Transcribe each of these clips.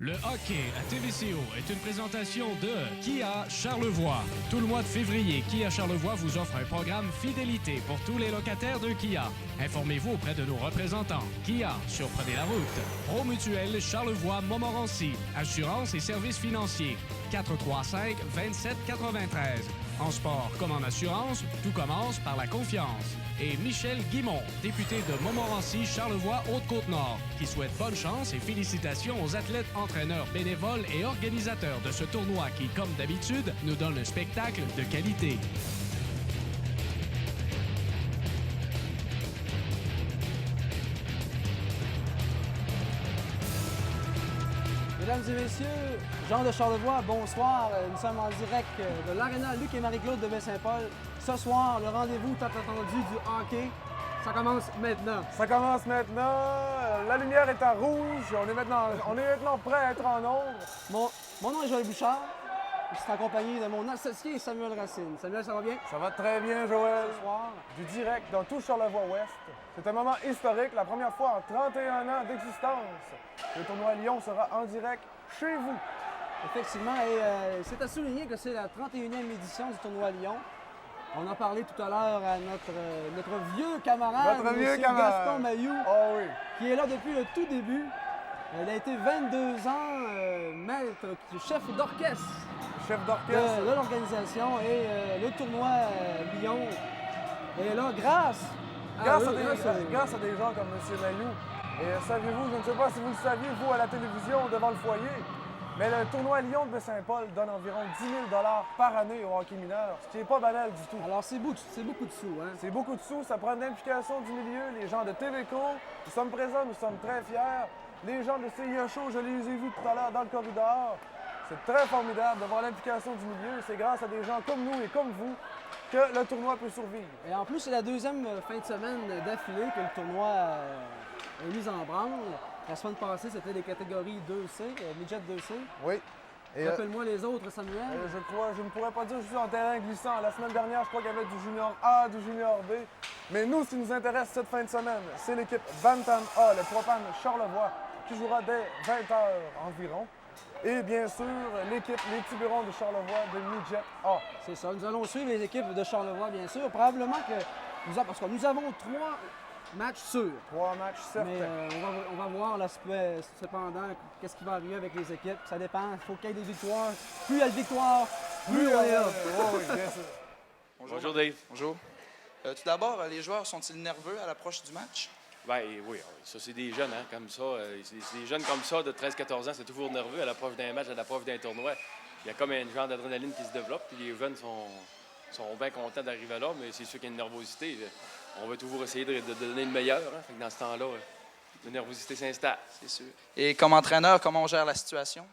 Le hockey à TVCO est une présentation de Kia Charlevoix. Tout le mois de février, Kia Charlevoix vous offre un programme fidélité pour tous les locataires de Kia. Informez-vous auprès de nos représentants. Kia, surprenez la route. Pro Mutuelle Charlevoix Montmorency. Assurance et services financiers. 435-2793. En sport comme en assurance, tout commence par la confiance. Et Michel Guimont, député de Montmorency, Charlevoix, Haute-Côte-Nord, qui souhaite bonne chance et félicitations aux athlètes, entraîneurs, bénévoles et organisateurs de ce tournoi qui, comme d'habitude, nous donne un spectacle de qualité. Mesdames et messieurs, Jean de Charlevoix, bonsoir. Nous sommes en direct de l'Arena Luc et Marie-Claude de Baie-Saint-Paul. Ce soir, le rendez-vous tant attendu du hockey, ça commence maintenant. Ça commence maintenant. La lumière est à rouge. On est maintenant prêt à être en ombre. Mon nom est Joël Bouchard. Je suis accompagné de mon associé Samuel Racine. Samuel, ça va bien? Ça va très bien, Joël. Ce soir. Du direct dans tout Charlevoix-Ouest. C'est un moment historique, la première fois en 31 ans d'existence. Le tournoi Lyon sera en direct chez vous. Effectivement, et c'est à souligner que c'est la 31e édition du tournoi Lyon. On en parlait tout à l'heure à notre vieux camarade, Gaston Mailloux, oui. qui est là depuis le tout début. Il a été 22 ans maître, chef d'orchestre. Chef d'orchestre. De l'organisation et le tournoi Lyon est là grâce à des gens comme M. Mailloux. Et savez-vous, je ne sais pas si vous le saviez, vous, à la télévision, devant le foyer, mais le tournoi Lyon de Baie-Saint-Paul donne environ 10 000 $ par année au hockey mineur, ce qui n'est pas banal du tout. Alors, c'est beaucoup de sous, hein? C'est beaucoup de sous, ça prend une implication du milieu. Les gens de TVCO, nous sommes présents, nous sommes très fiers. Les gens de CIA Show, je les ai vus tout à l'heure dans le corridor. C'est très formidable de voir l'implication du milieu. C'est grâce à des gens comme nous et comme vous que le tournoi peut survivre. Et en plus, c'est la deuxième fin de semaine d'affilée que le tournoi est mis en branle. La semaine passée, c'était les catégories 2C, midget 2C. Oui. Rappelle-moi les autres, Samuel. Je ne pourrais pas dire que je suis en terrain glissant. La semaine dernière, je crois qu'il y avait du junior A, du junior B. Mais nous, ce qui nous intéresse cette fin de semaine, c'est l'équipe Bantam A, le Propane Charlevoix, qui jouera dès 20h environ. Et bien sûr, l'équipe, les Tiburons de Charlevoix de Midget A. C'est ça. Nous allons suivre les équipes de Charlevoix, bien sûr. Probablement que parce que nous avons 3 matchs sûrs. 3 matchs certains. Mais on va voir là, cependant qu'est-ce qui va arriver avec les équipes. Ça dépend. Il faut qu'il y ait des victoires. Plus il y a de victoires, plus on est là. Oui, bien sûr. Bonjour Dave. Bonjour. Tout d'abord, les joueurs sont-ils nerveux à l'approche du match? Bien, oui, ça, c'est des jeunes, hein, comme ça. C'est des jeunes comme ça, de 13-14 ans, c'est toujours nerveux à l'approche d'un match, à l'approche d'un tournoi. Il y a comme un genre d'adrénaline qui se développe, puis les jeunes sont bien contents d'arriver là, mais c'est sûr qu'il y a une nervosité. On va toujours essayer de donner le meilleur. Hein, fait que dans ce temps-là, la nervosité s'installe. C'est sûr. Et comme entraîneur, comment on gère la situation?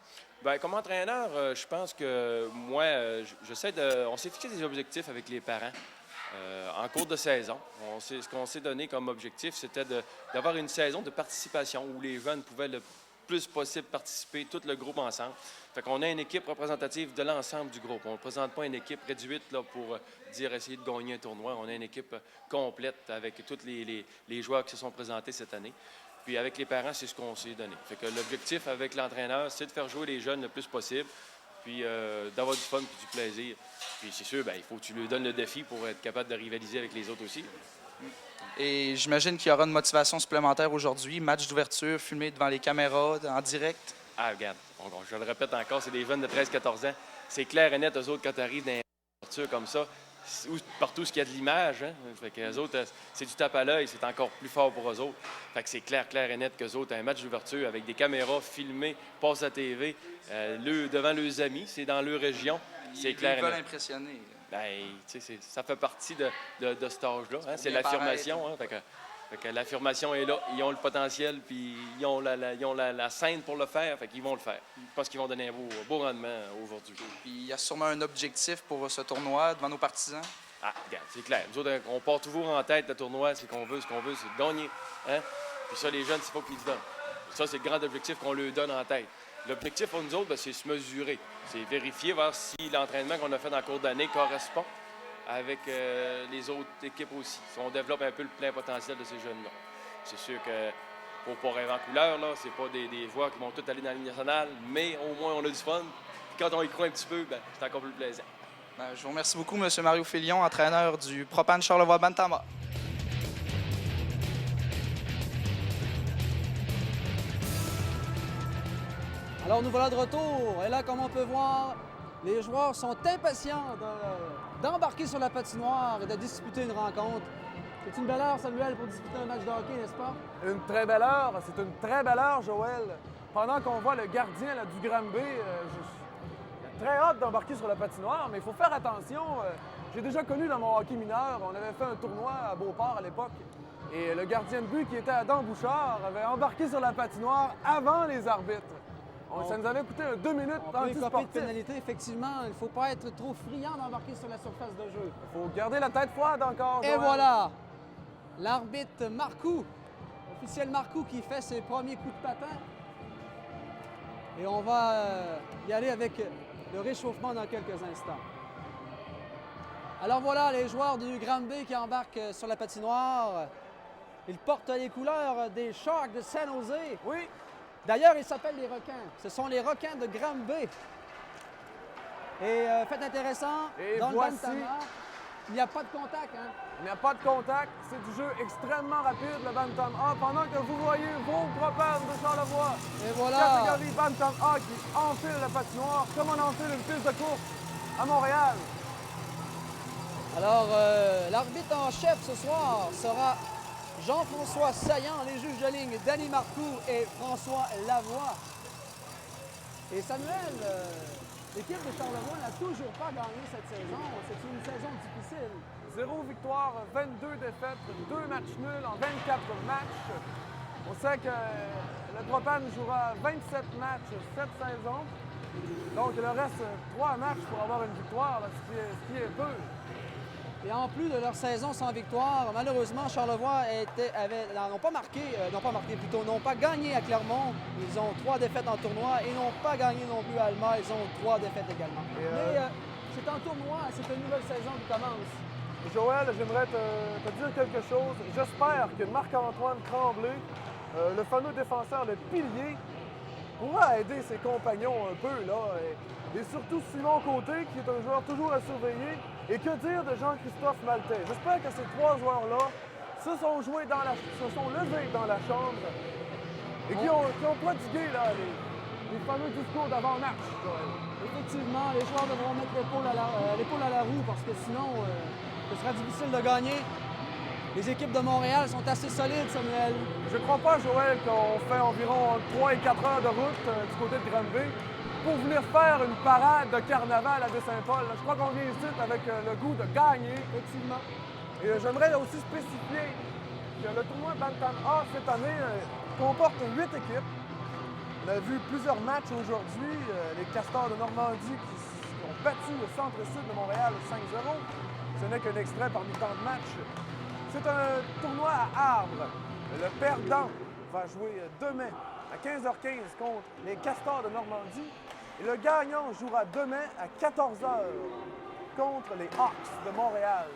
Bien, comme entraîneur, je pense que moi, on s'est fixé des objectifs avec les parents. En cours de saison, ce qu'on s'est donné comme objectif, c'était d'avoir une saison de participation où les jeunes pouvaient le plus possible participer, tout le groupe ensemble. Fait qu'on a une équipe représentative de l'ensemble du groupe. On ne présente pas une équipe réduite là, pour dire essayer de gagner un tournoi. On a une équipe complète avec tous les joueurs qui se sont présentés cette année. Puis avec les parents, c'est ce qu'on s'est donné. Fait que l'objectif avec l'entraîneur, c'est de faire jouer les jeunes le plus possible, puis d'avoir du fun et du plaisir. Puis c'est sûr, il faut que tu lui donnes le défi pour être capable de rivaliser avec les autres aussi. Et j'imagine qu'il y aura une motivation supplémentaire aujourd'hui. Match d'ouverture, filmé devant les caméras, en direct. Ah, regarde, je le répète encore, c'est des jeunes de 13-14 ans. C'est clair et net, eux autres, quand tu arrives dans une ouverture comme ça, partout ce qu'il y a de l'image, hein? Fait que eux autres, c'est du tape à l'œil, c'est encore plus fort pour eux autres. Fait que c'est clair et net qu'eux autres, un match d'ouverture avec des caméras filmées, passe à TV, devant leurs amis, c'est dans leur région. C'est clair. Ils veulent impressionner. Ça fait partie de cet âge-là. Hein? C'est l'affirmation. Hein? Fait que l'affirmation est là. Ils ont le potentiel, puis ils ont la scène pour le faire. Fait qu'ils vont le faire. Je pense qu'ils vont donner un beau rendement aujourd'hui. Puis il y a sûrement un objectif pour ce tournoi devant nos partisans. Ah, regarde, c'est clair. Nous autres, on part toujours en tête, le tournoi. Ce qu'on veut, c'est de gagner. Hein? Puis ça, les jeunes, c'est pas qu'ils se donnent. Ça, c'est le grand objectif qu'on leur donne en tête. L'objectif pour nous autres, c'est se mesurer. C'est vérifier, voir si l'entraînement qu'on a fait dans le cours d'année correspond avec les autres équipes aussi. Si on développe un peu le plein potentiel de ces jeunes-là. C'est sûr que Pour pas rêver en couleur, là, c'est pas des joueurs qui vont tous aller dans la Ligue nationale, mais au moins on a du fun. Puis quand on y croit un petit peu, ben, c'est encore plus plaisant. Je vous remercie beaucoup, M. Mario Félion, entraîneur du Propane Charlevoix Bantama. Alors nous voilà de retour. Et là, comme on peut voir, les joueurs sont impatients d'embarquer sur la patinoire et de disputer une rencontre. C'est une belle heure, Samuel, pour disputer un match de hockey, n'est-ce pas? Une très belle heure. C'est une très belle heure, Joël. Pendant qu'on voit le gardien là, du Granby, j'ai très hâte d'embarquer sur la patinoire, mais il faut faire attention. J'ai déjà connu dans mon hockey mineur, on avait fait un tournoi à Beauport à l'époque. Et le gardien de but qui était Adam Bouchard avait embarqué sur la patinoire avant les arbitres. Ça nous avait coûté 2 minutes On peut écoper de anti-sportif. pénalité, effectivement. Il ne faut pas être trop friand d'embarquer sur la surface de jeu. Il faut garder la tête froide encore, Et Joël. voilà! L'arbitre Marcoux, officiel Marcoux qui fait ses premiers coups de patin. Et on va y aller avec le réchauffement dans quelques instants. Alors voilà les joueurs du Granby qui embarquent sur la patinoire. Ils portent les couleurs des Sharks de San Jose. Oui, D'ailleurs, ils s'appellent les requins. Ce sont les requins de Granby. Et fait intéressant, Et dans voici- le Bantama, il n'y a pas de contact. Hein? il n'y a pas de contact. C'est du jeu extrêmement rapide, le Bantam A, pendant que vous voyez vos propanes de Charlevoix. Et voilà! Catégorie Bantam A qui enfile la patinoire comme on enfile une piste de course à Montréal. Alors, l'arbitre en chef ce soir sera Jean-François Saillant, les juges de ligne Danny Marcoux et François Lavoie. Et Samuel, l'équipe de Charlevoix n'a toujours pas gagné cette saison. C'est une saison difficile. 0 victoire, 22 défaites, 2 matchs nuls en 24 matchs. On sait que le Propane jouera 27 matchs cette saison. Donc, il leur reste 3 matchs pour avoir une victoire, là, ce qui est peu. Et en plus de leur saison sans victoire, malheureusement, Charlevoix n'ont pas gagné à Clermont. Ils ont 3 défaites en tournoi et n'ont pas gagné non plus à Alma. Ils ont 3 défaites également. Mais c'est en tournoi, c'est une nouvelle saison qui commence. Joël, j'aimerais te dire quelque chose. J'espère que Marc-Antoine Tremblay, le fameux défenseur, le pilier, pourra aider ses compagnons un peu, là. Et surtout Simon Côté, qui est un joueur toujours à surveiller. Et que dire de Jean-Christophe Maltais? J'espère que ces 3 joueurs-là se sont levés dans la chambre et qui ont prodigué là, les fameux discours d'avant-match, Joël. Effectivement, les joueurs devront mettre l'épaule à la roue parce que sinon, ce sera difficile de gagner. Les équipes de Montréal sont assez solides, Samuel. Je crois pas, Joël, qu'on fait environ 3 et 4 heures de route du côté de Granby pour venir faire une parade de carnaval à Baie-Saint-Paul. Je crois qu'on vient ici avec le goût de gagner. Effectivement. Et j'aimerais aussi spécifier que le tournoi Bantam A cette année comporte 8 équipes. On a vu plusieurs matchs aujourd'hui. Les Castors de Normandie qui ont battu le Centre-Sud de Montréal 5-0. Ce n'est qu'un extrait parmi tant de matchs. C'est un tournoi à Arbre. Le perdant va jouer demain à 15h15 contre les Castors de Normandie. Et le gagnant jouera demain à 14h contre les Hawks de Montréal.